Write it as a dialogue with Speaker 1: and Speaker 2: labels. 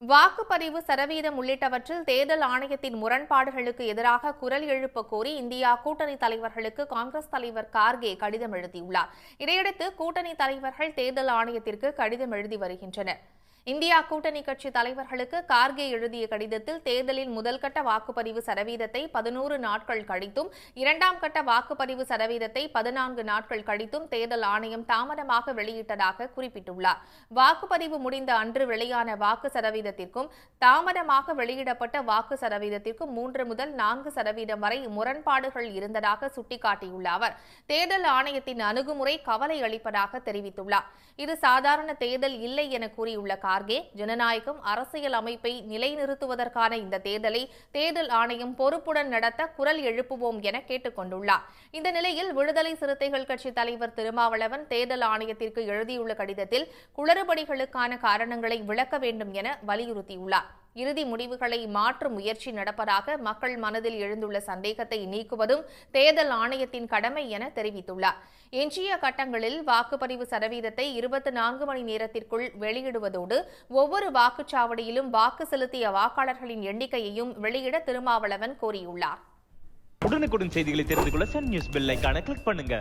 Speaker 1: வாக்குப்பதிவு சதவீதம் உள்ளிட்டவற்றில் தேர்தல் ஆணையத்தின் முரண்பாடுகளுக்கு எதிராக குரல் எழுப்ப கோரி இந்தியா கூட்டணி தலைவர்களுக்கு காங்கிரஸ் தலைவர் கார்கே கடிதம் எழுதியுள்ளார். இதையடுத்து கூட்டணி தலைவர்கள் தேர்தல் ஆணையத்திற்கு கடிதம் எழுதி வருகின்றனர். இந்தியா கூட்டணி கட்சி தலைவர்களுக்கு கார்கே எழுதிய கடிதத்தில் தேர்தலின் முதல்கட்ட வாக்குப்பதிவு சதவீதத்தை 11 நாட்கள் கழித்தும், இரண்டாம் கட்ட வாக்குப்பதிவு சதவீதத்தை 14 நாட்கள் கழித்தும் தேர்தல் ஆணையம் தாமதமாக வெளியிட்டதாக குறிப்பிட்டுள்ளார். வாக்குப்பதிவு முடிந்த அன்று வெளியான வாக்கு சதவீதத்திற்கும் தாமதமாக வெளியிடப்பட்ட வாக்கு சதவீதத்திற்கும் 3 முதல் 4% வரை முரண்பாடுகள் இருந்ததாக சுட்டிக்காட்டியுள்ள அவர், தேர்தல் ஆணையத்தின் அணுகுமுறை கவலை அளிப்பதாக தெரிவித்துள்ளார். இது சாதாரண தேர்தல் இல்லை என கூறியுள்ள கார்கே, ஜனநாயகம் அரசியல் அமைப்பை நிலைநிறுத்துவதற்கான இந்த தேர்தலை தேர்தல் ஆணையம் பொறுப்புடன் நடத்த குரல் எழுப்புவோம் என கேட்டுக் கொண்டுள்ளார். இந்த நிலையில் விடுதலை சிறுத்தைகள் கட்சி தலைவர் திருமாவளவன் தேர்தல் ஆணையத்திற்கு எழுதியுள்ள கடிதத்தில் குளறுபடிகளுக்கான காரணங்களை விளக்க வேண்டும் என வலியுறுத்தியுள்ளார். இறுதி முடிவுகளை மாற்றும் முயற்சி நடப்பதாக மக்கள் மனதில் எழுந்துள்ள சந்தேகத்தை நீக்குவதும் தேர்தல் ஆணையத்தின் கடமை என தெரிவித்துள்ளார். எஞ்சிய கட்டங்களில் வாக்குப்பதிவு சதவீதத்தை 24 மணி நேரத்திற்குள் வெளியிடுவதோடு ஒவ்வொரு வாக்குச்சாவடியிலும் வாக்கு செலுத்திய வாக்காளர்களின் எண்ணிக்கையையும் வெளியிட திருமாவளவன் கோரியுள்ளார்.
Speaker 2: உடனுக்குடன் செய்திகளை தெரிந்து கொள்ள சன் நியூஸ் பெல் ஐகானை கிளிக் பண்ணுங்க.